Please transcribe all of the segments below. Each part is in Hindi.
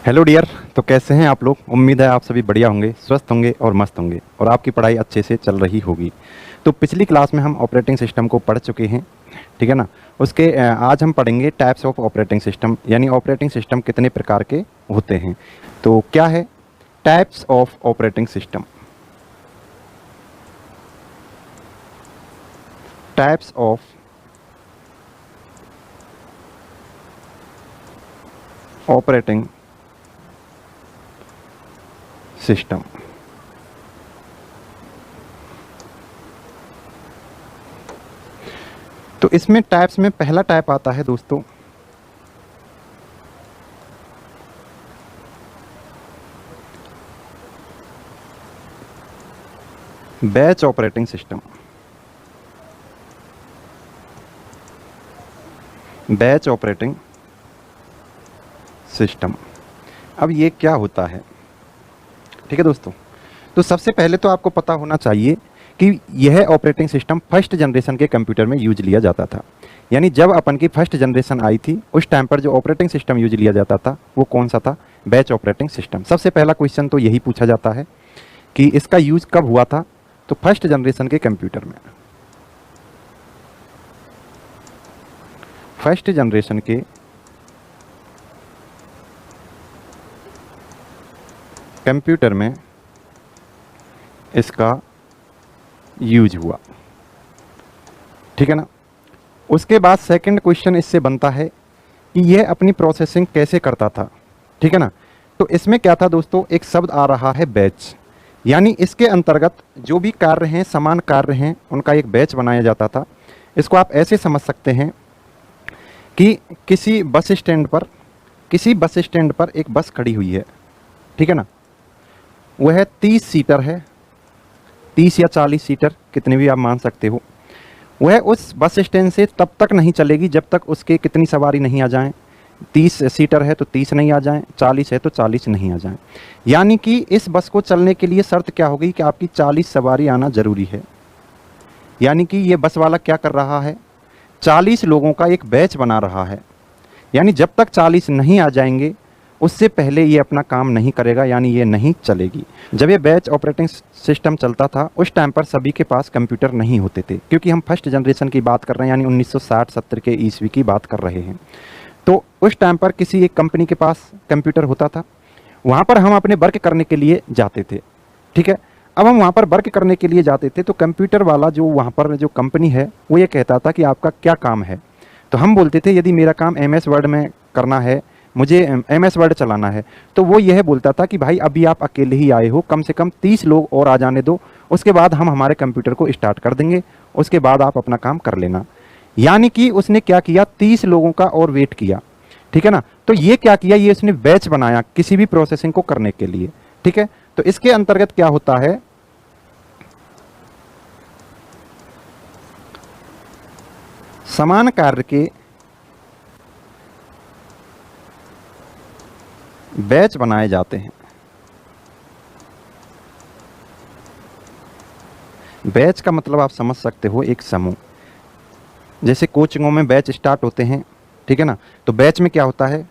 Hello dear. तो कैसे हैं आप लोग? उम्मीद है आप सभी बढ़िया होंगे, स्वस्थ होंगे और मस्त होंगे और आपकी पढ़ाई अच्छे से चल रही होगी। तो पिछली क्लास में हम ऑपरेटिंग सिस्टम को पढ़ चुके हैं, ठीक है ना। उसके आज हम पढ़ेंगे टाइप्स ऑफ ऑपरेटिंग सिस्टम, यानी ऑपरेटिंग सिस्टम कितने प्रकार के होते हैं। तो क्या है types of operating system? Types of operating system. तो इसमें टाइप्स में पहला टाइप आता है दोस्तों batch operating system. Batch operating system. अब ये क्या होता है, ठीक है दोस्तों। तो सबसे पहले तो आपको पता होना चाहिए कि यह ऑपरेटिंग सिस्टम फर्स्ट जनरेशन के कंप्यूटर में यूज लिया जाता था। यानी जब अपन की फर्स्ट जनरेशन आई थी उस टाइम पर जो ऑपरेटिंग सिस्टम यूज लिया जाता था वो कौन सा था? Batch operating system. सबसे पहला क्वेश्चन तो यही पूछा जाता है कि इसका यूज कब हुआ था? तो फर्स्ट जनरेशन के कंप्यूटर में। फर्स्ट जनरेशन के कंप्यूटर में इसका यूज हुआ, ठीक है ना। उसके बाद सेकंड क्वेश्चन इससे बनता है कि यह अपनी प्रोसेसिंग कैसे करता था, ठीक है ना। तो इसमें क्या था दोस्तों, एक शब्द आ रहा है बैच, यानी इसके अंतर्गत जो भी कार्य हैं, समान कार्य हैं, उनका एक बैच बनाया जाता था। इसको आप ऐसे समझ सकते हैं कि किसी बस स्टैंड पर एक बस खड़ी हुई है, ठीक है ना। वह 30 सीटर है, 30 या 40 सीटर, कितने भी आप मान सकते हो। वह उस बस स्टैंड से तब तक नहीं चलेगी जब तक उसके कितनी सवारी नहीं आ जाएं। 30 सीटर है तो 30 नहीं आ जाएं, 40 है तो 40 नहीं आ जाएं। यानी कि इस बस को चलने के लिए शर्त क्या होगी कि आपकी 40 सवारी आना जरूरी है। यानी कि ये बस वाला क्या कर रहा है, 40 लोगों का एक बैच बना रहा है। यानी जब तक 40 नहीं आ जाएंगे उससे पहले ये अपना काम नहीं करेगा, यानी ये नहीं चलेगी। जब ये बैच ऑपरेटिंग सिस्टम चलता था उस टाइम पर सभी के पास कंप्यूटर नहीं होते थे, क्योंकि हम फर्स्ट जनरेशन की बात कर रहे हैं, यानी 1960-70 के ईस्वी की बात कर रहे हैं। तो उस टाइम पर किसी एक कंपनी के पास कंप्यूटर होता था, वहाँ पर हम अपने वर्क करने के लिए जाते थे, ठीक है। अब हम वहाँ पर वर्क करने के लिए जाते थे तो कंप्यूटर वाला जो वहाँ पर जो कंपनी है वो ये कहता था कि आपका क्या काम है। तो हम बोलते थे यदि मेरा काम MS वर्ड में करना है, मुझे MS वर्ड चलाना है, तो वो यह बोलता था कि भाई अभी आप अकेले ही आए हो, कम से कम 30 लोग और आ जाने दो, उसके बाद हम हमारे कंप्यूटर को स्टार्ट कर देंगे, उसके बाद आप अपना काम कर लेना। यानी कि उसने क्या किया, 30 लोगों का और वेट किया, ठीक है ना। तो ये क्या किया, ये उसने बैच बनाया किसी भी प्रोसेसिंग को करने के लिए, ठीक है। तो इसके अंतर्गत क्या होता है, समान कार्य के बैच बनाए जाते हैं। बैच का मतलब आप समझ सकते हो एक समूह। जैसे कोचिंगों में बैच स्टार्ट होते हैं, ठीक है ना। तो बैच में क्या होता है,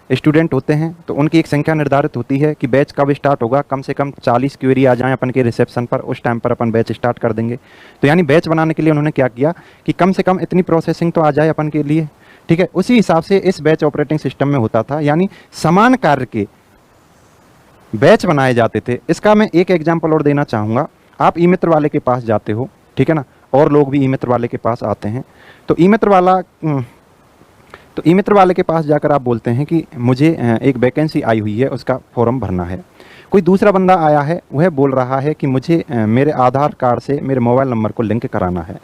स्टूडेंट होते हैं तो उनकी एक संख्या निर्धारित होती है कि बैच कब स्टार्ट होगा, कम से कम 40 क्वेरी आ जाएं अपन के रिसेप्शन पर, उस टाइम पर अपन बैच स्टार्ट कर देंगे। तो यानी बैच बनाने के लिए उन्होंने क्या किया कि कम से कम इतनी प्रोसेसिंग तो आ जाए अपन के लिए, ठीक है। उसी हिसाब से इस बैच ऑपरेटिंग सिस्टम में होता था, यानी समान कार्य के बैच बनाए जाते थे। इसका मैं एक एग्जाम्पल और देना चाहूँगा। आप ई मित्र वाले के पास जाते हो, ठीक है ना, और लोग भी ई मित्र वाले के पास आते हैं। तो ई मित्र वाले के पास जाकर आप बोलते हैं कि मुझे एक वैकेंसी आई हुई है, उसका फॉर्म भरना है। कोई दूसरा बंदा आया है, वह बोल रहा है कि मुझे मेरे आधार कार्ड से मेरे मोबाइल नंबर को लिंक कराना है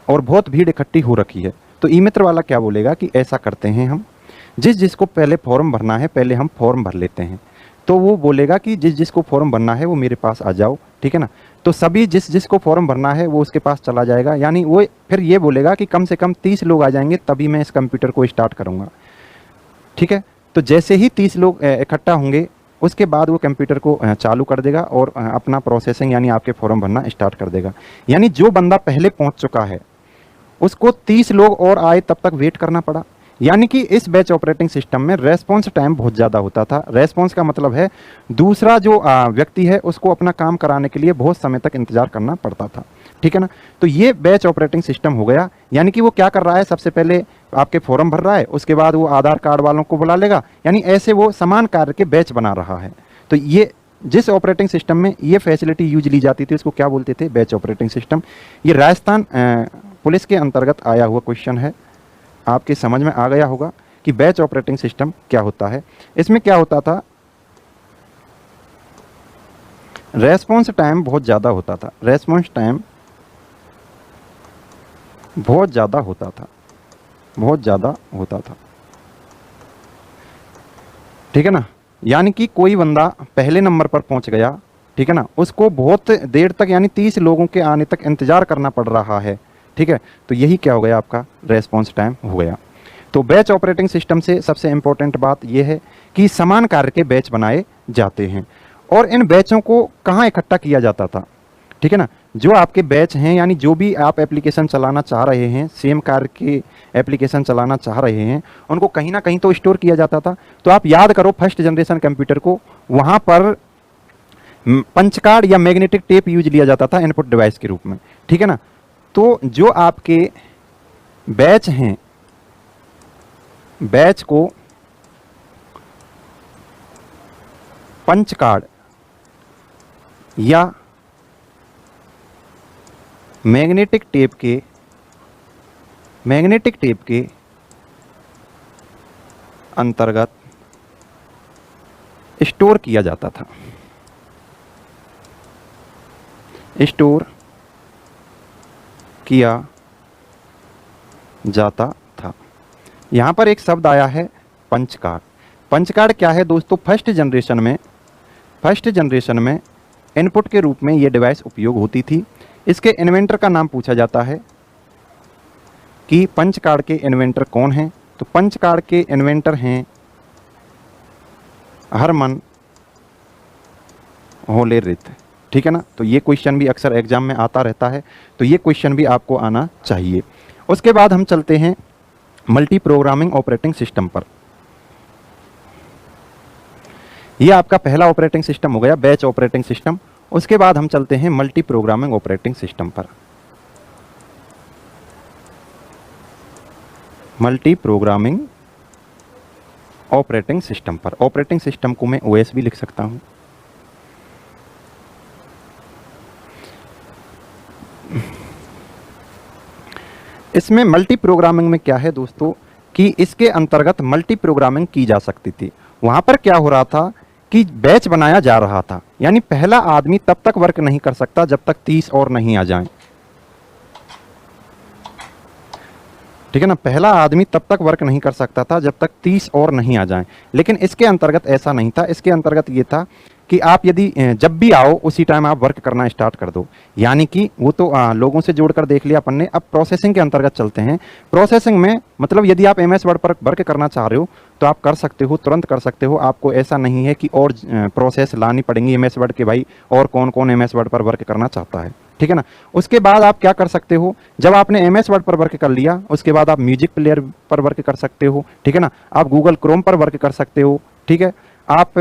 और बहुत भीड़ इकट्ठी हो रखी है। तो ई मित्र वाला क्या बोलेगा कि ऐसा करते हैं, हम जिसको पहले फॉर्म भरना है पहले हम फॉर्म भर लेते हैं। तो वो बोलेगा कि जिसको फॉर्म भरना है वो मेरे पास आ जाओ, ठीक है ना। तो सभी जिसको फॉर्म भरना है वो उसके पास चला जाएगा, यानी वो फिर ये बोलेगा कि कम से कम 30 लोग आ जाएंगे तभी मैं इस कंप्यूटर को स्टार्ट करूँगा, ठीक है। तो जैसे ही 30 लोग इकट्ठा होंगे उसके बाद वो कंप्यूटर को चालू कर देगा और अपना प्रोसेसिंग यानी आपके फॉर्म भरना स्टार्ट कर देगा। यानी जो बंदा पहले पहुँच चुका है उसको 30 लोग और आए तब तक वेट करना पड़ा। यानी कि इस बैच ऑपरेटिंग सिस्टम में रेस्पॉन्स टाइम बहुत ज़्यादा होता था। रेस्पॉन्स का मतलब है दूसरा जो व्यक्ति है उसको अपना काम कराने के लिए बहुत समय तक इंतजार करना पड़ता था, ठीक है ना। तो ये बैच ऑपरेटिंग सिस्टम हो गया। यानी कि वो क्या कर रहा है, सबसे पहले आपके फॉर्म भर रहा है, उसके बाद वो आधार कार्ड वालों को बुला लेगा, यानी ऐसे वो समान कार्य के बैच बना रहा है। तो ये जिस ऑपरेटिंग सिस्टम में ये फैसिलिटी यूज ली जाती थी उसको क्या बोलते थे, बैच ऑपरेटिंग सिस्टम। ये राजस्थान पुलिस के अंतर्गत आया हुआ क्वेश्चन है, आपके समझ में आ गया होगा कि बैच ऑपरेटिंग सिस्टम क्या होता है। इसमें क्या होता था, रेस्पॉन्स टाइम बहुत ज़्यादा होता था, रेस्पॉन्स टाइम बहुत ज़्यादा होता था, बहुत ज़्यादा होता था, ठीक है ना। यानी कि कोई बंदा पहले नंबर पर पहुंच गया, ठीक है ना, उसको बहुत देर तक यानी 30 लोगों के आने तक इंतजार करना पड़ रहा है, ठीक है। तो यही क्या हो गया, आपका रेस्पॉन्स टाइम हो गया। तो बैच ऑपरेटिंग सिस्टम से सबसे इंपॉर्टेंट बात यह है कि समान कार्य के बैच बनाए जाते हैं और इन बैचों को कहाँ इकट्ठा किया जाता था, ठीक है ना। जो आपके बैच हैं यानी जो भी आप एप्लीकेशन चलाना चाह रहे हैं, सेम कार्य के एप्लीकेशन चलाना चाह रहे हैं, उनको कहीं ना कहीं तो स्टोर किया जाता था। तो आप याद करो फर्स्ट जनरेशन कंप्यूटर को, वहाँ पर पंच कार्ड या मैग्नेटिक टेप यूज लिया जाता था इनपुट डिवाइस के रूप में, ठीक है ना। तो जो आपके बैच हैं, बैच को पंच कार्ड या मैग्नेटिक टेप के अंतर्गत स्टोर किया जाता था, स्टोर किया जाता था। यहां पर एक शब्द आया है पंच कार्ड। पंच कार्ड क्या है दोस्तों, फर्स्ट जनरेशन में इनपुट के रूप में ये डिवाइस उपयोग होती थी। इसके इन्वेंटर का नाम पूछा जाता है कि पंच कार्ड के इन्वेंटर कौन हैं। तो पंच कार्ड के इन्वेंटर हैं हरमन होलेरिथ, ठीक है ना। तो ये क्वेश्चन भी अक्सर एग्जाम में आता रहता है, तो ये क्वेश्चन भी आपको आना चाहिए। उसके बाद हम चलते हैं मल्टी प्रोग्रामिंग ऑपरेटिंग सिस्टम पर। यह आपका पहला ऑपरेटिंग सिस्टम हो गया, बैच ऑपरेटिंग सिस्टम। उसके बाद हम चलते हैं मल्टी प्रोग्रामिंग ऑपरेटिंग सिस्टम पर। मल्टी प्रोग्रामिंग ऑपरेटिंग सिस्टम पर, ऑपरेटिंग सिस्टम को मैं ओएस भी लिख सकता हूं। इसमें मल्टी प्रोग्रामिंग में क्या है दोस्तों कि इसके अंतर्गत मल्टी प्रोग्रामिंग की जा सकती थी। वहां पर क्या हो रहा था कि बैच बनाया जा रहा था, यानी पहला आदमी तब तक वर्क नहीं कर सकता जब तक 30 और नहीं आ जाएं, ठीक है ना। पहला आदमी तब तक वर्क नहीं कर सकता था जब तक 30 और नहीं आ जाएं। लेकिन इसके अंतर्गत ऐसा नहीं था। इसके अंतर्गत ये था कि आप यदि जब भी आओ उसी टाइम आप वर्क करना स्टार्ट कर दो। यानी कि वो तो लोगों से जोड़कर देख लिया अपन ने। अब प्रोसेसिंग के अंतर्गत चलते हैं। प्रोसेसिंग में मतलब यदि आप एमएस वर्ड पर वर्क करना चाह रहे हो तो आप कर सकते हो, तुरंत कर सकते हो। आपको ऐसा नहीं है कि और प्रोसेस लानी पड़ेंगी एमएस वर्ड के, भाई और कौन कौन एमएस वर्ड पर वर्क करना चाहता है, ठीक है ना। उसके बाद आप क्या कर सकते हो, जब आपने एमएस वर्ड पर वर्क कर लिया उसके बाद आप म्यूजिक प्लेयर पर वर्क कर सकते हो, ठीक है ना। आप गूगल क्रोम पर वर्क कर सकते हो, ठीक है। आप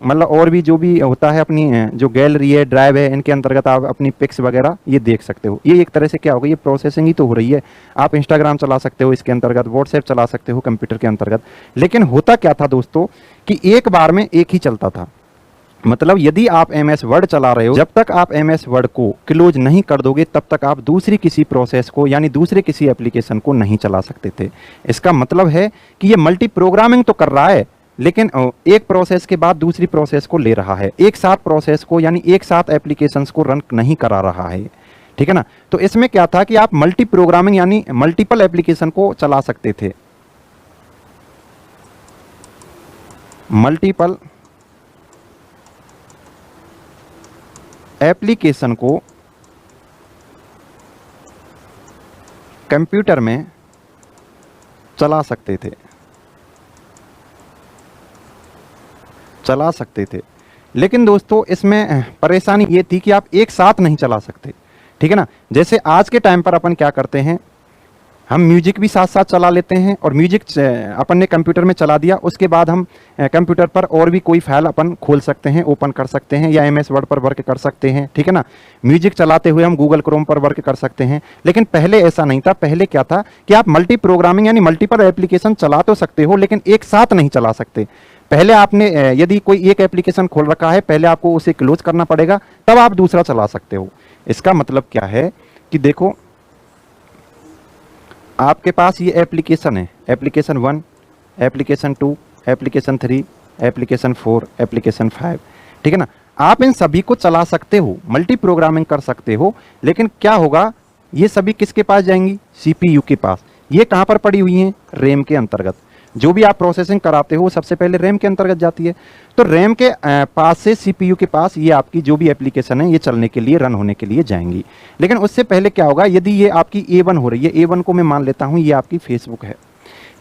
मतलब और भी जो भी होता है अपनी जो गैलरी है, ड्राइव है, इनके अंतर्गत आप अपनी पिक्स वगैरह ये देख सकते हो। ये एक तरह से क्या होगा, ये प्रोसेसिंग ही तो हो रही है। आप इंस्टाग्राम चला सकते हो इसके अंतर्गत, व्हाट्सएप चला सकते हो कंप्यूटर के अंतर्गत। लेकिन होता क्या था दोस्तों कि एक बार में एक ही चलता था। मतलब यदि आप एमएस वर्ड चला रहे हो, जब तक आप एमएस वर्ड को क्लोज नहीं कर दोगे तब तक आप दूसरी किसी प्रोसेस को यानी दूसरे किसी एप्लीकेशन को नहीं चला सकते थे। इसका मतलब है कि ये मल्टी प्रोग्रामिंग तो कर रहा है लेकिन एक प्रोसेस के बाद दूसरी प्रोसेस को ले रहा है, एक साथ प्रोसेस को यानी एक साथ एप्लीकेशंस को रन नहीं करा रहा है, ठीक है ना। तो इसमें क्या था कि आप मल्टी प्रोग्रामिंग यानी मल्टीपल एप्लीकेशन को चला सकते थे, मल्टीपल एप्लीकेशन को कंप्यूटर में चला सकते थे। लेकिन दोस्तों इसमें परेशानी ये थी कि आप एक साथ नहीं चला सकते, ठीक है ना। जैसे आज के टाइम पर अपन क्या करते हैं हम म्यूजिक भी साथ साथ चला लेते हैं, और म्यूजिक अपन ने कंप्यूटर में चला दिया, उसके बाद हम कंप्यूटर पर और भी कोई फाइल अपन खोल सकते हैं, ओपन कर सकते हैं, या एमएस वर्ड पर वर्क कर सकते हैं, ठीक है ना। म्यूजिक चलाते हुए हम गूगल क्रोम पर वर्क कर सकते हैं। लेकिन पहले ऐसा नहीं था। पहले क्या था कि आप मल्टी प्रोग्रामिंग यानी मल्टीपल एप्लीकेशन चला तो सकते हो, लेकिन एक साथ नहीं चला सकते। पहले आपने यदि कोई एक एप्लीकेशन खोल रखा है, पहले आपको उसे क्लोज करना पड़ेगा, तब आप दूसरा चला सकते हो। इसका मतलब क्या है कि देखो, आपके पास ये एप्लीकेशन है, application 1, application 2, application 3, application 4, application 5, ठीक है ना। आप इन सभी को चला सकते हो, मल्टी प्रोग्रामिंग कर सकते हो, लेकिन क्या होगा, ये सभी किसके पास जाएंगी? सीपीयू के पास। ये कहां पर पड़ी हुई हैं? रैम के अंतर्गत। जो भी आप प्रोसेसिंग कराते हो सबसे पहले रैम के अंतर्गत जाती है। तो रैम के पास से सीपीयू के पास ये आपकी जो भी एप्लीकेशन है ये चलने के लिए, रन होने के लिए जाएंगी। लेकिन उससे पहले क्या होगा, यदि ये आपकी A1 हो रही है, A1 को मैं मान लेता हूं ये आपकी फेसबुक है।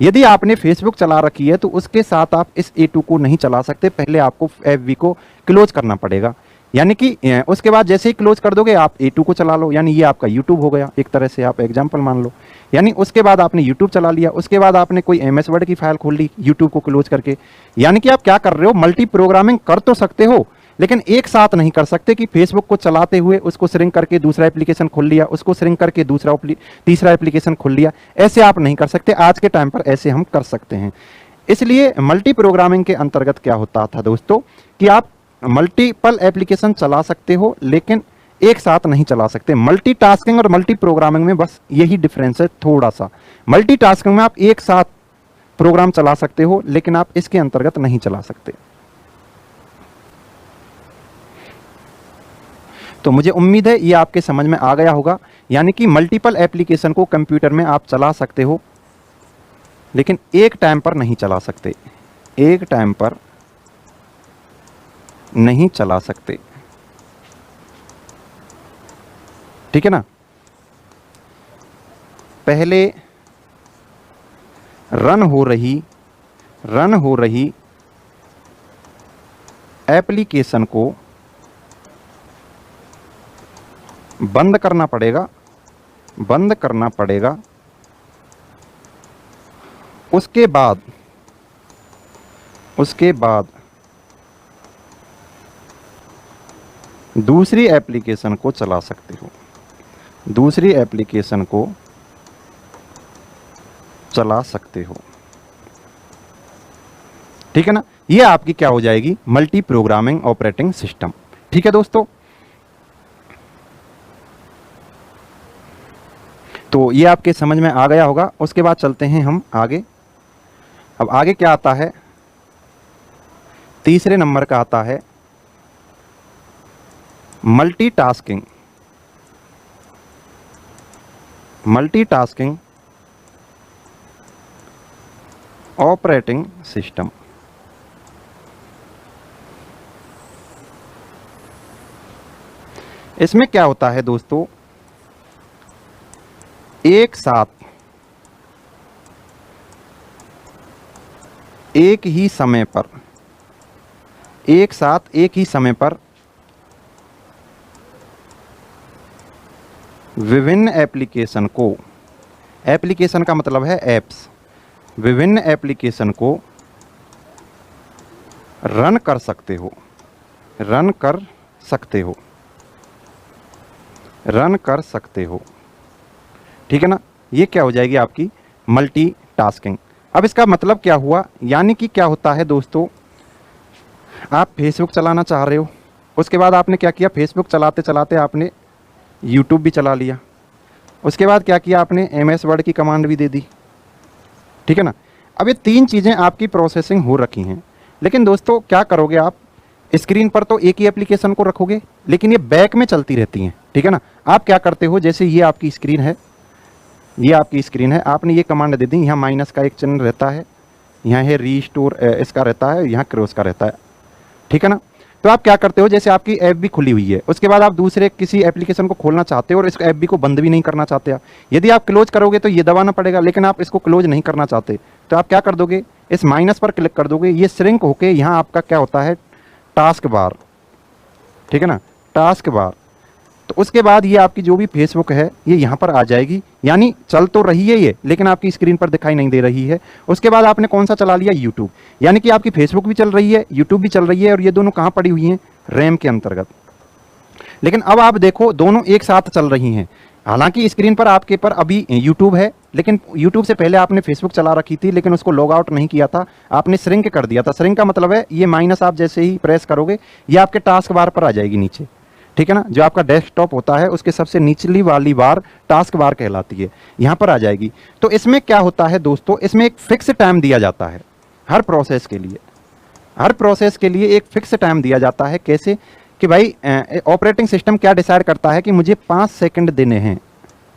यदि आपने फेसबुक चला रखी है तो उसके साथ आप इस A2 को नहीं चला सकते, पहले आपको FB को क्लोज करना पड़ेगा। यानी कि उसके बाद जैसे ही क्लोज कर दोगे आप A2 को चला लो, यानी ये आपका YouTube हो गया, एक तरह से आप एग्जांपल मान लो। यानी उसके बाद आपने YouTube चला लिया, उसके बाद आपने कोई MS वर्ड की फाइल खोल ली YouTube को क्लोज करके। यानी कि आप क्या कर रहे हो, मल्टी प्रोग्रामिंग कर तो सकते हो, लेकिन एक साथ नहीं कर सकते कि फेसबुक को चलाते हुए उसको श्रिंक करके दूसरा एप्लीकेशन खोल लिया, उसको श्रिंक करके तीसरा एप्लीकेशन खोल लिया। ऐसे आप नहीं कर सकते। आज के टाइम पर ऐसे हम कर सकते हैं। इसलिए मल्टी प्रोग्रामिंग के अंतर्गत क्या होता था दोस्तों, कि आप मल्टीपल एप्लीकेशन चला सकते हो, लेकिन एक साथ नहीं चला सकते। मल्टीटास्किंग और मल्टी प्रोग्रामिंग में बस यही डिफरेंस है थोड़ा सा। मल्टीटास्किंग में आप एक साथ प्रोग्राम चला सकते हो, लेकिन आप इसके अंतर्गत नहीं चला सकते। तो मुझे उम्मीद है ये आपके समझ में आ गया होगा। यानी कि मल्टीपल एप्लीकेशन को कंप्यूटर में आप चला सकते हो, लेकिन एक टाइम पर नहीं चला सकते, एक टाइम पर नहीं चला सकते, ठीक है ना। पहले रन हो रही एप्लीकेशन को बंद करना पड़ेगा, उसके बाद दूसरी एप्लीकेशन को चला सकते हो, दूसरी एप्लीकेशन को चला सकते हो, ठीक है ना। ये आपकी क्या हो जाएगी, मल्टी प्रोग्रामिंग ऑपरेटिंग सिस्टम, ठीक है दोस्तों। तो ये आपके समझ में आ गया होगा। उसके बाद चलते हैं हम आगे। अब आगे क्या आता है, तीसरे नंबर का आता है मल्टीटास्किंग ऑपरेटिंग सिस्टम। इसमें क्या होता है दोस्तों, एक साथ एक ही समय पर विभिन्न एप्लीकेशन को, एप्लीकेशन का मतलब है एप्स, विभिन्न एप्लीकेशन को रन कर सकते हो, ठीक है ना। ये क्या हो जाएगी आपकी मल्टीटास्किंग। अब इसका मतलब क्या हुआ, यानी कि क्या होता है दोस्तों, आप फेसबुक चलाना चाह रहे हो, उसके बाद आपने क्या किया, फेसबुक चलाते चलाते आपने यूट्यूब भी चला लिया, उसके बाद क्या किया आपने, MS वर्ड की कमांड भी दे दी, ठीक है ना। अब ये तीन चीज़ें आपकी प्रोसेसिंग हो रखी हैं, लेकिन दोस्तों क्या करोगे आप, स्क्रीन पर तो एक ही एप्लीकेशन को रखोगे, लेकिन ये बैक में चलती रहती हैं, ठीक है ना। आप क्या करते हो, जैसे ये आपकी स्क्रीन है, आपने ये कमांड दे दी, यहाँ माइनस का एक चिन्ह रहता है, यहाँ है रीस्टोर इसका रहता है, यहाँ क्रॉस का रहता है, ठीक है ना। तो आप क्या करते हो, जैसे आपकी ऐप भी खुली हुई है, उसके बाद आप दूसरे किसी एप्लीकेशन को खोलना चाहते हो और इस ऐप भी को बंद भी नहीं करना चाहते आप। यदि आप क्लोज करोगे तो ये दबाना पड़ेगा, लेकिन आप इसको क्लोज नहीं करना चाहते, तो आप क्या कर दोगे, इस माइनस पर क्लिक कर दोगे, ये श्रिंक होके यहाँ आपका क्या होता है, टास्क बार, ठीक है ना, टास्क बार। तो उसके बाद ये आपकी जो भी फेसबुक है ये यहाँ पर आ जाएगी, यानी चल तो रही है ये, लेकिन आपकी स्क्रीन पर दिखाई नहीं दे रही है। उसके बाद आपने कौन सा चला लिया, यूट्यूब, यानी कि आपकी फेसबुक भी चल रही है, यूट्यूब भी चल रही है, और ये दोनों कहाँ पड़ी हुई हैं, रैम के अंतर्गत। लेकिन अब आप देखो दोनों एक साथ चल रही हैं। हालांकि स्क्रीन पर आपके पर अभी यूट्यूब है, लेकिन यूट्यूब से पहले आपने फेसबुक चला रखी थी, लेकिन उसको लॉग आउट नहीं किया था, आपने श्रिंक कर दिया था। श्रिंक का मतलब है ये माइनस आप जैसे ही प्रेस करोगे ये आपके टास्क बार पर आ जाएगी नीचे, ठीक है ना। जो आपका डेस्कटॉप होता है उसके सबसे निचली वाली बार टास्क बार कहलाती है, यहाँ पर आ जाएगी। तो इसमें क्या होता है दोस्तों, इसमें एक फिक्स टाइम दिया जाता है हर प्रोसेस के लिए। हर प्रोसेस के लिए एक फिक्स टाइम दिया जाता है। कैसे कि भाई ऑपरेटिंग सिस्टम क्या डिसाइड करता है कि मुझे 5 सेकंड देने हैं,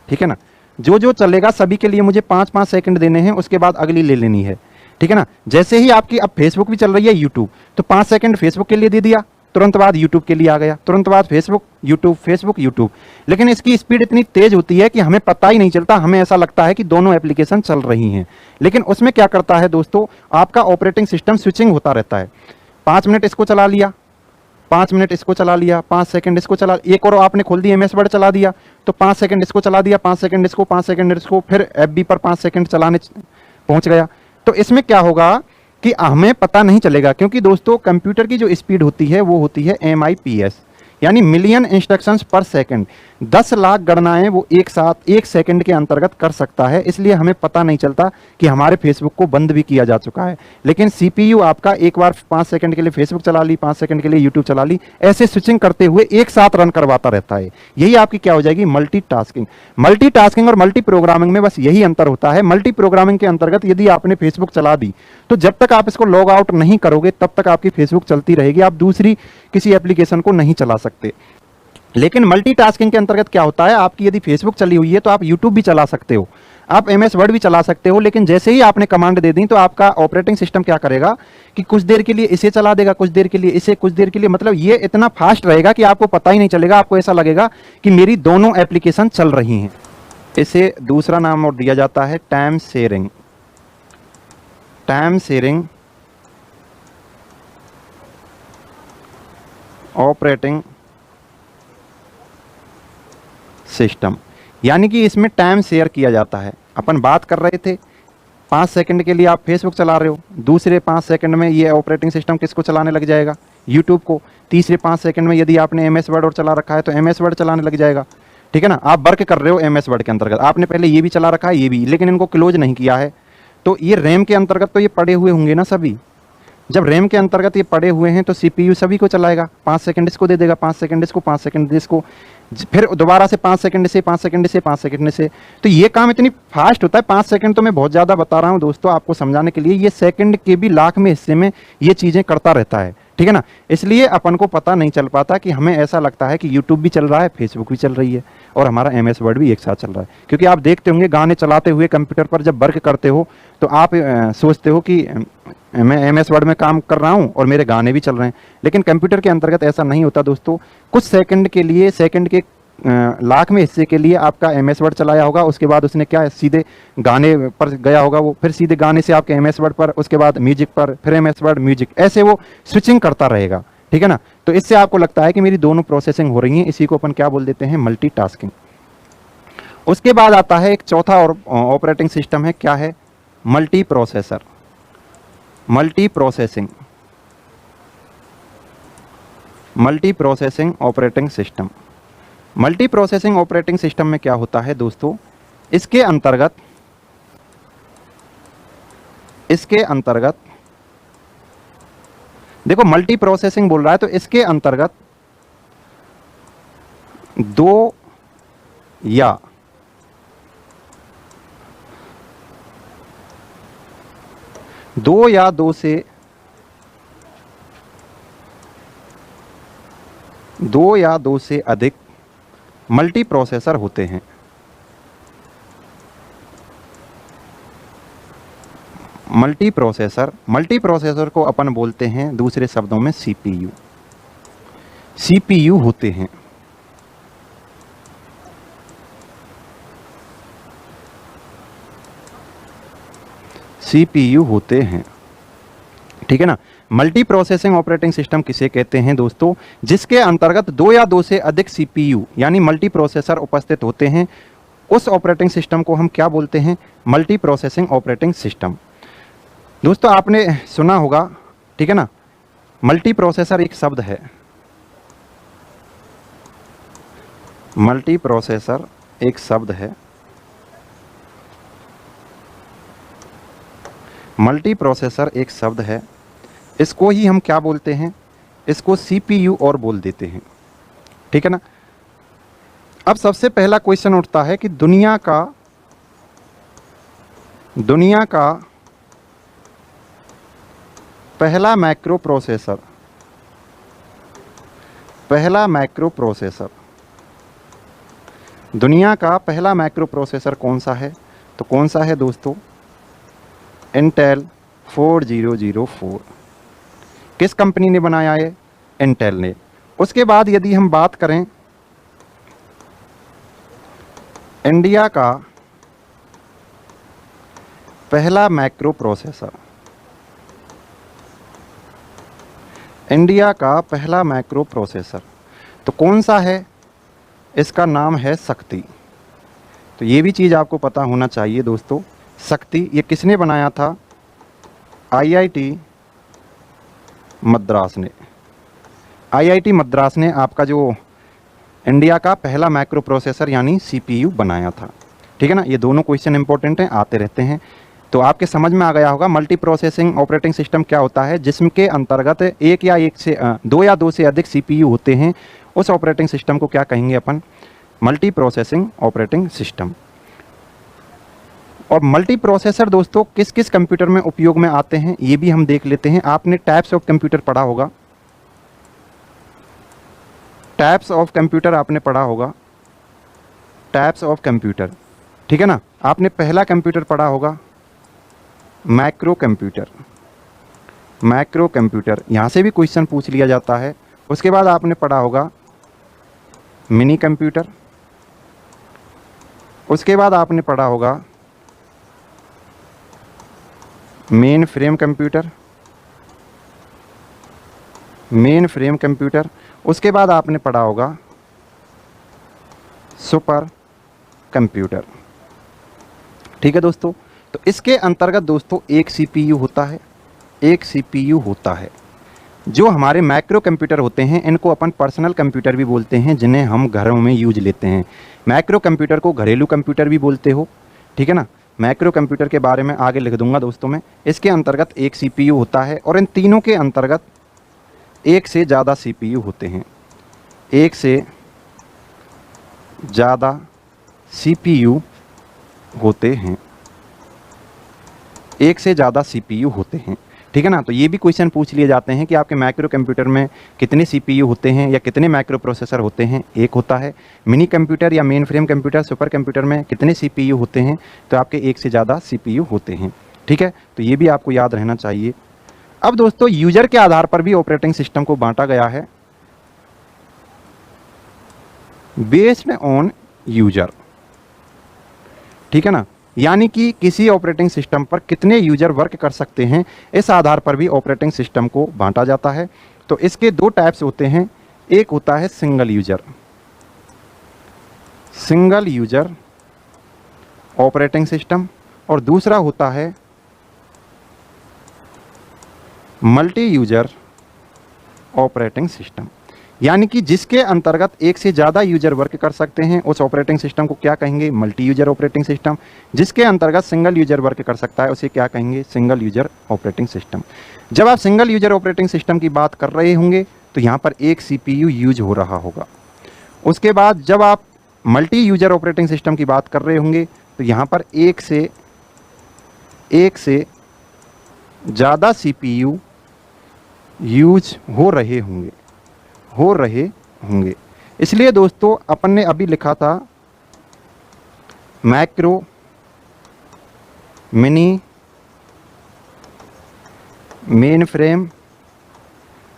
ठीक है ना। जो जो चलेगा सभी के लिए मुझे 5-5 सेकंड देने हैं, उसके बाद अगली ले लेनी है, ठीक है ना। जैसे ही आपकी अब फेसबुक भी चल रही है यूट्यूब, तो 5 सेकंड फेसबुक के लिए दे दिया, तुरंत बाद यूट्यूब के लिए आ गया, तुरंत बाद फेसबुक यूट्यूब। लेकिन इसकी स्पीड इतनी तेज होती है कि हमें पता ही नहीं चलता, हमें ऐसा लगता है कि दोनों एप्लीकेशन चल रही हैं। लेकिन उसमें क्या करता है दोस्तों, आपका ऑपरेटिंग सिस्टम स्विचिंग होता रहता है। 5 मिनट इसको चला लिया, 5 मिनट इसको चला लिया, 5 सेकंड इसको चला, एक और आपने खोल दी MS वर्ड चला दिया, तो 5 सेकंड इसको चला दिया, 5 सेकंड इसको, 5 सेकंड इसको, फिर FB पर 5 सेकंड चलाने पहुंच गया। तो इसमें क्या होगा कि हमें पता नहीं चलेगा, क्योंकि दोस्तों कंप्यूटर की जो स्पीड होती है वो होती है MIPS, यानी मिलियन इंस्ट्रक्शंस पर सेकंड। 10 लाख गणनाएं वो एक साथ 1 सेकंड के अंतर्गत कर सकता है, इसलिए हमें पता नहीं चलता कि हमारे फेसबुक को बंद भी किया जा चुका है। लेकिन CPU आपका एक बार 5 सेकंड के लिए फेसबुक चला ली, 5 सेकंड के लिए यूट्यूब चला ली, ऐसे स्विचिंग करते हुए एक साथ रन करवाता रहता है। यही आपकी क्या हो जाएगी, मल्टीटास्किंग। मल्टीटास्किंग और मल्टी प्रोग्रामिंग में बस यही अंतर होता है। मल्टी प्रोग्रामिंग के अंतर्गत यदि आपने फेसबुक चला दी तो जब तक आप इसको लॉग आउट नहीं करोगे तब तक आपकी फेसबुक चलती रहेगी, आप दूसरी किसी एप्लीकेशन को नहीं चला सकते। लेकिन मल्टीटास्किंग के अंतर्गत क्या होता है, आपकी यदि फेसबुक चली हुई है तो आप यूट्यूब भी चला सकते हो, आप MS वर्ड भी चला सकते हो। लेकिन जैसे ही आपने कमांड दे दी तो आपका ऑपरेटिंग सिस्टम क्या करेगा कि कुछ देर के लिए इसे चला देगा, कुछ देर के लिए इसे, कुछ देर के लिए, मतलब ये इतना फास्ट रहेगा कि आपको पता ही नहीं चलेगा। आपको ऐसा लगेगा कि मेरी दोनों एप्लीकेशन चल रही हैं। इसे दूसरा नाम और दिया जाता है time sharing. Time sharing operating system, यानी कि इसमें टाइम शेयर किया जाता है। अपन बात कर रहे थे 5 सेकंड के लिए आप फेसबुक चला रहे हो, दूसरे 5 सेकंड में ये ऑपरेटिंग सिस्टम किसको चलाने लग जाएगा, यूट्यूब को। तीसरे 5 सेकंड में यदि आपने MS वर्ड और चला रखा है तो MS वर्ड चलाने लग जाएगा, ठीक है ना। आप वर्क कर रहे हो MS वर्ड के अंतर्गत, आपने पहले ये भी चला रखा है, ये भी, लेकिन इनको क्लोज नहीं किया है, तो ये रैम के अंतर्गत तो ये पड़े हुए होंगे ना सभी। जब रैम के अंतर्गत ये पड़े हुए हैं तो CPU सभी को चलाएगा, 5 सेकंड इसको दे देगा, 5 सेकंड इसको, 5 सेकंड इसको, फिर दोबारा से 5 सेकंड से, 5 सेकंड से, 5 सेकंड से। तो ये काम इतनी फास्ट होता है। 5 सेकंड तो मैं बहुत ज़्यादा बता रहा हूँ दोस्तों आपको समझाने के लिए, ये सेकंड के भी लाख में हिस्से में ये चीज़ें करता रहता है, ठीक है ना। इसलिए अपन को पता नहीं चल पाता कि हमें ऐसा लगता है कि यूट्यूब भी चल रहा है, फेसबुक भी चल रही है और हमारा MS वर्ड भी एक साथ चल रहा है। क्योंकि आप देखते होंगे गाने चलाते हुए कंप्यूटर पर जब वर्क करते हो तो आप सोचते हो कि मैं MS वर्ड में काम कर रहा हूँ और मेरे गाने भी चल रहे हैं, लेकिन कंप्यूटर के अंतर्गत ऐसा नहीं होता दोस्तों। कुछ सेकंड के लिए, सेकंड के लाख में हिस्से के लिए आपका MS वर्ड चलाया होगा, उसके बाद उसने क्या सीधे गाने पर गया होगा वो, फिर सीधे गाने से आपके MS वर्ड पर, उसके बाद म्यूजिक पर, फिर MS वर्ड म्यूजिक, ऐसे वो स्विचिंग करता रहेगा, ठीक है ना। तो इससे आपको लगता है कि मेरी दोनों प्रोसेसिंग हो रही हैं, इसी को अपन क्या बोल देते हैं, मल्टीटास्किंग। उसके बाद आता है एक चौथा और ऑपरेटिंग सिस्टम है, क्या है, multi processor, multi processing, multi processing operating system. Multi processing operating system में क्या होता है दोस्तों, इसके अंतर्गत देखो मल्टी प्रोसेसिंग बोल रहा है तो इसके अंतर्गत दो या दो से अधिक मल्टी प्रोसेसर होते हैं। मल्टी प्रोसेसर को अपन बोलते हैं दूसरे शब्दों में CPU होते हैं। CPU होते हैं, ठीक है ना। मल्टी प्रोसेसिंग ऑपरेटिंग सिस्टम किसे कहते हैं दोस्तों? जिसके अंतर्गत दो या दो से अधिक सीपीयू यानी मल्टी प्रोसेसर उपस्थित होते हैं, उस ऑपरेटिंग सिस्टम को हम क्या बोलते हैं? Multi processing operating system. दोस्तों आपने सुना होगा, ठीक है ना, मल्टी प्रोसेसर एक शब्द है, मल्टी प्रोसेसर एक शब्द है, मल्टी प्रोसेसर एक शब्द है। इसको ही हम क्या बोलते हैं? इसको सीपीयू और बोल देते हैं, ठीक है ना। अब सबसे पहला क्वेश्चन उठता है कि दुनिया का पहला मैक्रो प्रोसेसर, दुनिया का पहला मैक्रो प्रोसेसर कौन सा है? तो कौन सा है दोस्तों? इंटेल 4004। किस कंपनी ने बनाया है? इंटेल ने। उसके बाद यदि हम बात करें इंडिया का पहला मैक्रो प्रोसेसर, इंडिया का पहला मैक्रो प्रोसेसर तो कौन सा है? इसका नाम है शक्ति। तो ये भी चीज़ आपको पता होना चाहिए दोस्तों। शक्ति ये किसने बनाया था? आईआईटी मद्रास ने। आईआईटी मद्रास ने आपका जो इंडिया का पहला मैक्रो प्रोसेसर यानी सीपीयू बनाया था, ठीक है ना। ये दोनों क्वेश्चन इंपॉर्टेंट हैं, आते रहते हैं। तो आपके समझ में आ गया होगा मल्टी प्रोसेसिंग ऑपरेटिंग सिस्टम क्या होता है, जिसके अंतर्गत दो या दो से अधिक सीपीयू होते हैं। उस ऑपरेटिंग सिस्टम को क्या कहेंगे अपन? Multi processing operating system. और मल्टी प्रोसेसर दोस्तों किस किस कंप्यूटर में उपयोग में आते हैं ये भी हम देख लेते हैं। आपने टाइप्स ऑफ कंप्यूटर पढ़ा होगा, टाइप्स ऑफ कंप्यूटर आपने पढ़ा होगा, टाइप्स ऑफ कंप्यूटर, ठीक है ना। आपने पहला कंप्यूटर पढ़ा होगा मैक्रो कंप्यूटर, मैक्रो कंप्यूटर, यहाँ से भी क्वेश्चन पूछ लिया जाता है। उसके बाद आपने पढ़ा होगा मिनी कंप्यूटर, उसके बाद आपने पढ़ा होगा main frame computer, main frame computer, उसके बाद आपने पढ़ा होगा सुपर कंप्यूटर, ठीक है दोस्तों। तो इसके अंतर्गत दोस्तों एक सीपीयू होता है, एक सीपीयू होता है। जो हमारे मैक्रो कंप्यूटर होते हैं इनको अपन पर्सनल कंप्यूटर भी बोलते हैं, जिन्हें हम घरों में यूज लेते हैं। मैक्रो कंप्यूटर को घरेलू कंप्यूटर भी बोलते हो, ठीक है ना। मैक्रो कंप्यूटर के बारे में आगे लिख दूंगा दोस्तों मैं। इसके अंतर्गत एक सीपीयू होता है और इन तीनों के अंतर्गत एक से ज़्यादा सीपीयू होते हैं, एक से ज़्यादा सीपीयू होते हैं, एक से ज़्यादा सीपीयू होते हैं, ठीक है ना। तो ये भी क्वेश्चन पूछ लिए जाते हैं कि आपके मैक्रो कंप्यूटर में कितने सीपीयू होते हैं या कितने मैक्रो प्रोसेसर होते हैं? एक होता है। मिनी कंप्यूटर या main frame computer, super computer में कितने सीपीयू होते हैं? तो आपके एक से ज़्यादा सीपीयू होते हैं, ठीक है। तो ये भी आपको याद रहना चाहिए। अब दोस्तों यूजर के आधार पर भी ऑपरेटिंग सिस्टम को बांटा गया है, बेस्ड ऑन यूजर, ठीक है ना। यानी कि किसी ऑपरेटिंग सिस्टम पर कितने यूजर वर्क कर सकते हैं, इस आधार पर भी ऑपरेटिंग सिस्टम को बांटा जाता है। तो इसके दो टाइप्स होते हैं, एक होता है single user, single user operating system, और दूसरा होता है मल्टी यूजर ऑपरेटिंग सिस्टम। यानी कि जिसके अंतर्गत एक से ज़्यादा यूजर वर्क कर सकते हैं उस ऑपरेटिंग सिस्टम को क्या कहेंगे? Multi user operating system. जिसके अंतर्गत सिंगल यूजर वर्क कर सकता है उसे क्या कहेंगे? Single user operating system. जब आप सिंगल यूजर ऑपरेटिंग सिस्टम की बात कर रहे होंगे तो यहाँ पर एक सीपीयू यूज हो रहा होगा। उसके बाद जब आप मल्टी यूजर ऑपरेटिंग सिस्टम की बात कर रहे होंगे तो यहाँ पर एक से ज़्यादा सीपीयू यूज हो रहे होंगे। इसलिए दोस्तों अपन ने अभी लिखा था मैक्रो, मिनी, मेन फ्रेम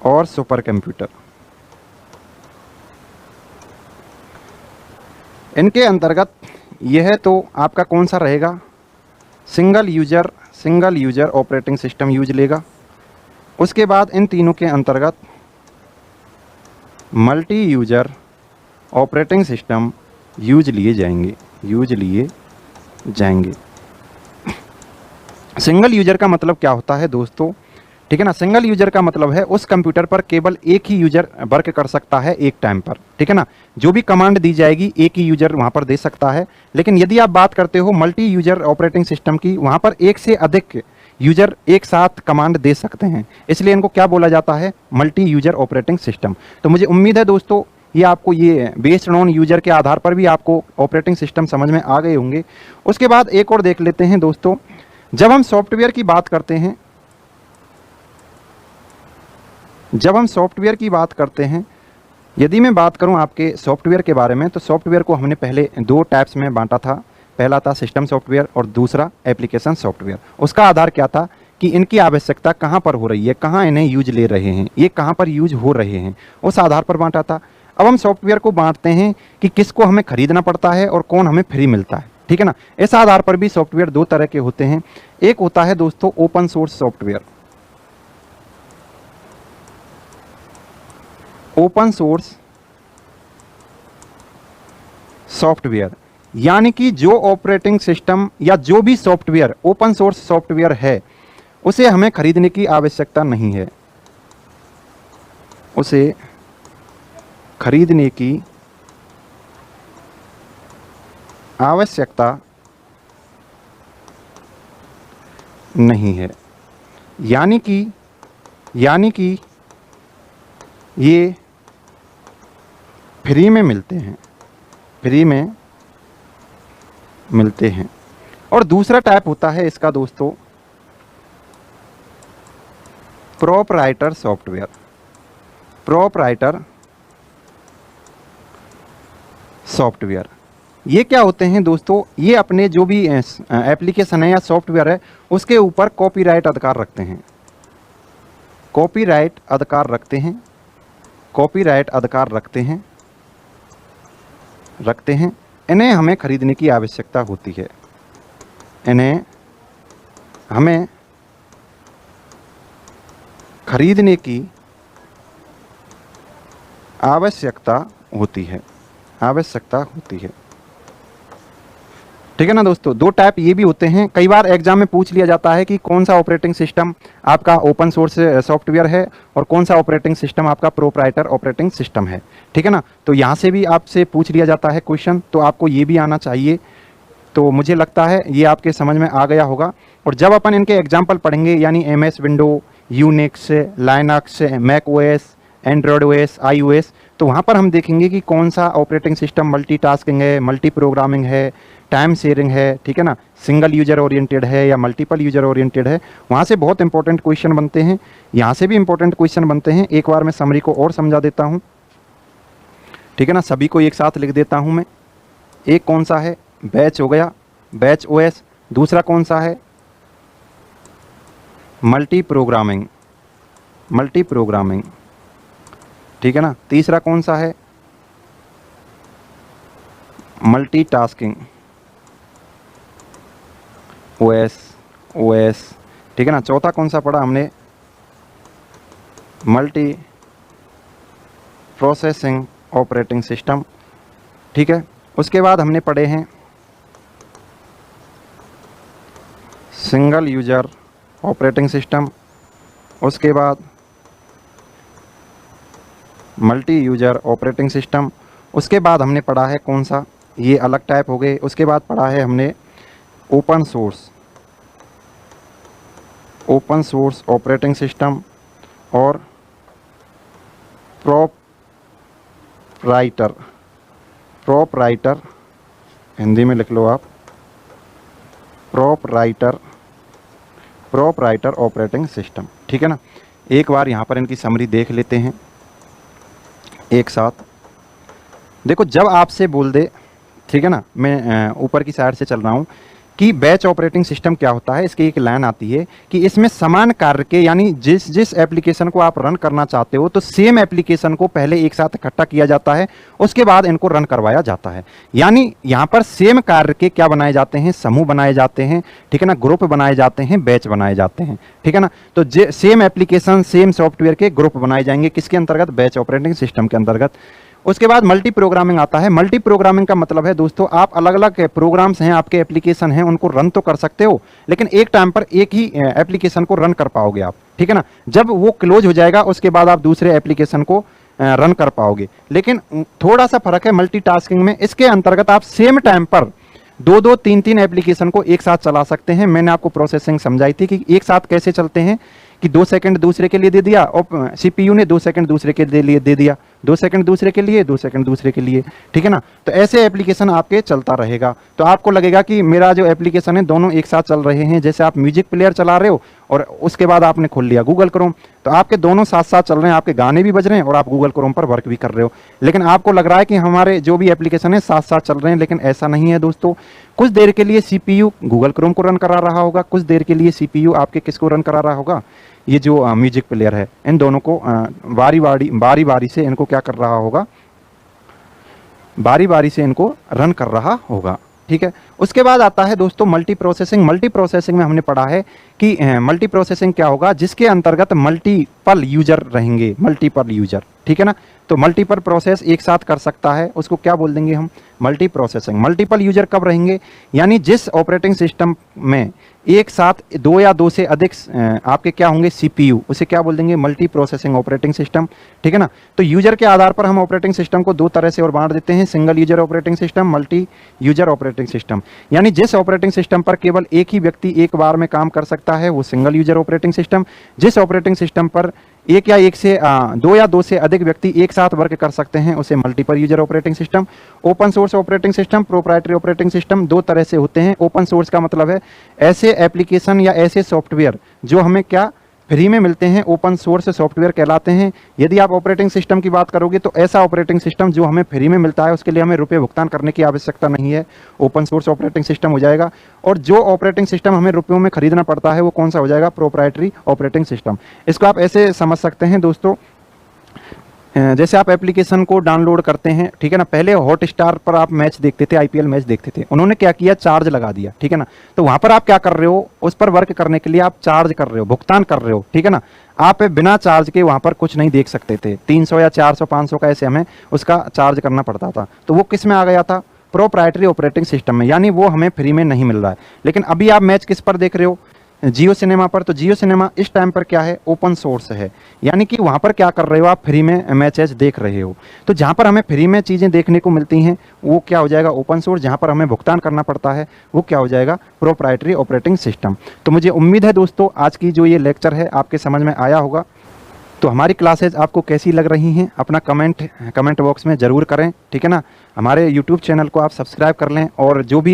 और सुपर कंप्यूटर। इनके अंतर्गत यह तो आपका कौन सा रहेगा? Single user operating system use लेगा। उसके बाद इन तीनों के अंतर्गत multi user operating system use लिए जाएंगे। सिंगल यूजर का मतलब क्या होता है दोस्तों, ठीक है ना। सिंगल यूजर का मतलब है उस कंप्यूटर पर केवल एक ही यूजर वर्क कर सकता है एक टाइम पर, ठीक है ना। जो भी कमांड दी जाएगी एक ही यूजर वहां पर दे सकता है। लेकिन यदि आप बात करते हो मल्टी यूजर ऑपरेटिंग सिस्टम की, वहां पर एक से अधिक यूजर एक साथ कमांड दे सकते हैं, इसलिए इनको क्या बोला जाता है, मल्टी यूजर ऑपरेटिंग सिस्टम। तो मुझे उम्मीद है दोस्तों ये आपको ये बेस्ड ऑन यूजर के आधार पर भी आपको ऑपरेटिंग सिस्टम समझ में आ गए होंगे। उसके बाद एक और देख लेते हैं दोस्तों, जब हम सॉफ्टवेयर की बात करते हैं, यदि मैं बात करूं आपके सॉफ्टवेयर के बारे में, तो सॉफ्टवेयर को हमने पहले दो टाइप्स में बांटा था। पहला था सिस्टम सॉफ्टवेयर और दूसरा एप्लीकेशन सॉफ्टवेयर। उसका आधार क्या था कि इनकी आवश्यकता कहां पर हो रही है, कहां इन्हें यूज ले रहे हैं, ये कहां पर यूज हो रहे हैं, उस आधार पर बांटा था। अब हम सॉफ्टवेयर को बांटते हैं कि किसको हमें खरीदना पड़ता है और कौन हमें फ्री मिलता है, ठीक है ना। इस आधार पर भी सॉफ्टवेयर दो तरह के होते हैं। एक होता है दोस्तों open source software. Open source software यानी कि जो ऑपरेटिंग सिस्टम या जो भी सॉफ्टवेयर ओपन सोर्स सॉफ्टवेयर है उसे हमें खरीदने की आवश्यकता नहीं है, उसे खरीदने की आवश्यकता नहीं है। यानी कि ये फ्री में मिलते हैं। और दूसरा टाइप होता है इसका दोस्तों प्रोपराइटर सॉफ्टवेयर। ये क्या होते हैं दोस्तों, ये अपने जो भी एप्लीकेशन है या सॉफ्टवेयर है उसके ऊपर कॉपीराइट अधिकार रखते हैं। इन्हें हमें खरीदने की आवश्यकता होती है, इन्हें हमें खरीदने की आवश्यकता होती है, ठीक है ना दोस्तों। दो टाइप ये भी होते हैं। कई बार एग्जाम में पूछ लिया जाता है कि कौन सा ऑपरेटिंग सिस्टम आपका ओपन सोर्स सॉफ्टवेयर है और कौन सा ऑपरेटिंग सिस्टम आपका प्रोप्राइटर ऑपरेटिंग सिस्टम है, ठीक है ना। तो यहाँ से भी आपसे पूछ लिया जाता है क्वेश्चन, तो आपको ये भी आना चाहिए। तो मुझे लगता है ये आपके समझ में आ गया होगा। और जब अपन इनके एग्जाम्पल पढ़ेंगे यानी MS window, Unix, Linux, Mac OS, Android OS, iOS, तो वहाँ पर हम देखेंगे कि कौन सा ऑपरेटिंग सिस्टम मल्टीटास्किंग है, मल्टी प्रोग्रामिंग है, टाइम शेयरिंग है, ठीक है ना, सिंगल यूजर ओरिएंटेड है या मल्टीपल यूजर ओरिएंटेड है। वहाँ से बहुत इंपॉर्टेंट क्वेश्चन बनते हैं, यहाँ से भी इंपॉर्टेंट क्वेश्चन बनते हैं। एक बार मैं समरी को और समझा देता हूँ, ठीक है ना। सभी को एक साथ लिख देता हूँ मैं। एक कौन सा है, बैच हो गया, बैच OS। दूसरा कौन सा है, मल्टी प्रोग्रामिंग, ठीक है ना। तीसरा कौन सा है, मल्टीटास्किंग OS, ठीक है ना। चौथा कौन सा पढ़ा हमने, मल्टी प्रोसेसिंग ऑपरेटिंग सिस्टम, ठीक है। उसके बाद हमने पढ़े हैं सिंगल यूजर ऑपरेटिंग सिस्टम, उसके बाद मल्टी यूजर ऑपरेटिंग सिस्टम, उसके बाद हमने पढ़ा है कौन सा, ये अलग टाइप हो गए। उसके बाद पढ़ा है हमने ओपन सोर्स ऑपरेटिंग सिस्टम और प्रोपराइटर, हिंदी में लिख लो आप, प्रोपराइटर ऑपरेटिंग सिस्टम, ठीक है ना। एक बार यहाँ पर इनकी समरी देख लेते हैं एक साथ। देखो जब आपसे बोल दे, ठीक है ना, मैं ऊपर की साइड से चल रहा हूँ, कि बैच ऑपरेटिंग सिस्टम क्या होता है। इसकी एक लाइन आती है कि इसमें समान कार्य के, यानी जिस एप्लीकेशन को आप रन करना चाहते हो, तो सेम एप्लीकेशन को पहले एक साथ इकट्ठा किया जाता है, उसके बाद इनको रन करवाया जाता है। यानी यहाँ पर सेम कार्य के क्या बनाए जाते हैं, समूह बनाए जाते हैं, ठीक है ना, ग्रुप बनाए जाते हैं, बैच बनाए जाते हैं, ठीक है ना। तो सेम एप्लीकेशन सेम सॉफ्टवेयर के ग्रुप बनाए जाएंगे, किसके अंतर्गत, बैच ऑपरेटिंग सिस्टम के अंतर्गत। उसके बाद मल्टी प्रोग्रामिंग आता है। मल्टी प्रोग्रामिंग का मतलब है दोस्तों, आप अलग अलग प्रोग्राम्स हैं, आपके एप्लीकेशन हैं, उनको रन तो कर सकते हो, लेकिन एक टाइम पर एक ही एप्लीकेशन को रन कर पाओगे आप, ठीक है ना। जब वो क्लोज हो जाएगा उसके बाद आप दूसरे एप्लीकेशन को रन कर पाओगे। लेकिन थोड़ा सा फर्क है मल्टीटास्किंग में। इसके अंतर्गत आप सेम टाइम पर दो तीन एप्लीकेशन को एक साथ चला सकते हैं। मैंने आपको प्रोसेसिंग समझाई थी कि एक साथ कैसे चलते हैं, कि 2 सेकंड दूसरे के लिए दे दिया और सीपीयू ने 2 सेकंड दूसरे के लिए दे दिया, 2 सेकंड दूसरे के लिए, 2 सेकंड दूसरे के लिए, ठीक है ना। तो ऐसे एप्लीकेशन आपके चलता रहेगा। तो आपको लगेगा कि मेरा जो एप्लीकेशन है दोनों एक साथ चल रहे हैं। जैसे आप म्यूजिक प्लेयर चला रहे हो और उसके बाद आपने खोल लिया गूगल क्रोम, तो आपके दोनों साथ साथ चल रहे हैं, आपके गाने भी बज रहे हैं और आप गूगल क्रोम पर वर्क भी कर रहे हो। लेकिन आपको लग रहा है कि हमारे जो भी एप्लीकेशन है साथ साथ चल रहे हैं, लेकिन ऐसा नहीं है दोस्तों। कुछ देर के लिए सीपीयू गूगल क्रोम को रन करा रहा होगा, कुछ देर के लिए सीपीयू आपके किसको रन करा रहा होगा, ये जो म्यूजिक प्लेयर है, इन दोनों को बारी बारी से इनको क्या कर रहा होगा, बारी बारी से इनको रन कर रहा होगा, ठीक है। उसके बाद आता है दोस्तों मल्टी प्रोसेसिंग। मल्टी प्रोसेसिंग में हमने पढ़ा है कि मल्टी प्रोसेसिंग क्या होगा, जिसके अंतर्गत मल्टीपल यूजर रहेंगे, मल्टीपल यूजर, ठीक है ना। तो मल्टीपल प्रोसेस एक साथ कर सकता है, उसको क्या बोल देंगे हम, मल्टी प्रोसेसिंग। मल्टीपल यूजर कब रहेंगे, यानी जिस ऑपरेटिंग सिस्टम में एक साथ 2 या 2 से अधिक आपके क्या होंगे, सीपीयू, उसे क्या बोल देंगे, मल्टी प्रोसेसिंग ऑपरेटिंग सिस्टम, ठीक है ना। तो यूजर के आधार पर हम ऑपरेटिंग सिस्टम को 2 तरह से और बांट देते हैं, single user operating system, multi user operating system. यानी जिस ऑपरेटिंग सिस्टम पर केवल एक ही व्यक्ति एक बार में काम कर सकता है वो सिंगल यूजर ऑपरेटिंग सिस्टम। जिस ऑपरेटिंग सिस्टम पर 2 या 2 से अधिक व्यक्ति एक साथ वर्क कर सकते हैं उसे multiple user operating system. Open source operating system, proprietary operating system, 2 तरह से होते हैं। ओपन सोर्स का मतलब है ऐसे एप्लीकेशन या ऐसे सॉफ्टवेयर जो हमें क्या फ्री में मिलते हैं, ओपन सोर्स सॉफ्टवेयर कहलाते हैं। यदि आप ऑपरेटिंग सिस्टम की बात करोगे तो ऐसा ऑपरेटिंग सिस्टम जो हमें फ्री में मिलता है, उसके लिए हमें रुपये भुगतान करने की आवश्यकता नहीं है, ओपन सोर्स ऑपरेटिंग सिस्टम हो जाएगा। और जो ऑपरेटिंग सिस्टम हमें रुपयों में खरीदना पड़ता है वो कौन सा हो जाएगा, प्रोप्राइटरी ऑपरेटिंग सिस्टम। इसको आप ऐसे समझ सकते हैं दोस्तों, जैसे आप एप्लीकेशन को डाउनलोड करते हैं, ठीक है ना। पहले हॉटस्टार पर आप मैच देखते थे, आईपीएल मैच देखते थे, उन्होंने क्या किया, चार्ज लगा दिया, ठीक है ना। तो वहां पर आप क्या कर रहे हो, उस पर वर्क करने के लिए आप चार्ज कर रहे हो, भुगतान कर रहे हो, ठीक है ना। आप बिना चार्ज के वहां पर कुछ नहीं देख सकते थे, 300 या 400 500 का ऐसे हमें उसका चार्ज करना पड़ता था। तो वो किस में आ गया था, प्रोप्राइटरी ऑपरेटिंग सिस्टम में, यानी वो हमें फ्री में नहीं मिल रहा है। लेकिन अभी आप मैच किस पर देख रहे हो, जियो सिनेमा पर। तो जियो सिनेमा इस टाइम पर क्या है, ओपन सोर्स है, यानी कि वहाँ पर क्या कर रहे हो, आप फ्री में मैचेस देख रहे हो। तो जहाँ पर हमें फ्री में चीज़ें देखने को मिलती हैं वो क्या हो जाएगा, ओपन सोर्स। जहाँ पर हमें भुगतान करना पड़ता है वो क्या हो जाएगा, प्रोप्राइटरी ऑपरेटिंग सिस्टम। तो मुझे उम्मीद है दोस्तों आज की जो ये लेक्चर है आपके समझ में आया होगा। तो हमारी क्लासेज आपको कैसी लग रही हैं अपना कमेंट बॉक्स में ज़रूर करें, ठीक है ना। हमारे यूट्यूब चैनल को आप सब्सक्राइब कर लें, और जो भी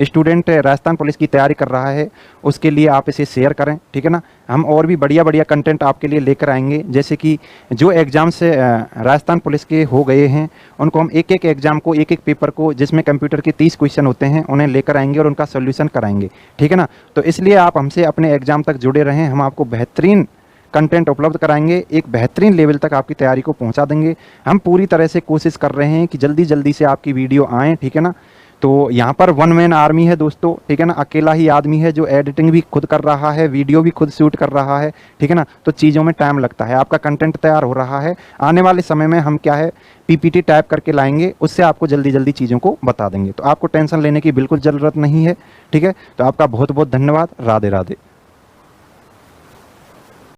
स्टूडेंट राजस्थान पुलिस की तैयारी कर रहा है उसके लिए आप इसे शेयर करें, ठीक है ना। हम और भी बढ़िया कंटेंट आपके लिए लेकर आएंगे, जैसे कि जो एग्ज़ाम से राजस्थान पुलिस के हो गए हैं उनको हम एक एग्ज़ाम को, एक पेपर को, जिसमें कंप्यूटर के 30 क्वेश्चन होते हैं, उन्हें लेकर आएंगे और उनका सोल्यूशन कराएंगे, ठीक है ना। तो इसलिए आप हमसे अपने एग्ज़ाम तक जुड़े रहें, हम आपको बेहतरीन कंटेंट उपलब्ध कराएंगे, एक बेहतरीन लेवल तक आपकी तैयारी को पहुंचा देंगे। हम पूरी तरह से कोशिश कर रहे हैं कि जल्दी जल्दी से आपकी वीडियो आए, ठीक है ना। तो यहाँ पर 1 मैन आर्मी है दोस्तों, ठीक है ना। अकेला ही आदमी है जो एडिटिंग भी खुद कर रहा है, वीडियो भी खुद शूट कर रहा है, ठीक है ना। तो चीज़ों में टाइम लगता है, आपका कंटेंट तैयार हो रहा है। आने वाले समय में हम क्या है, पीपीटी टाइप करके लाएंगे, उससे आपको जल्दी जल्दी चीज़ों को बता देंगे। तो आपको टेंशन लेने की बिल्कुल ज़रूरत नहीं है, ठीक है। तो आपका बहुत बहुत धन्यवाद। राधे राधे।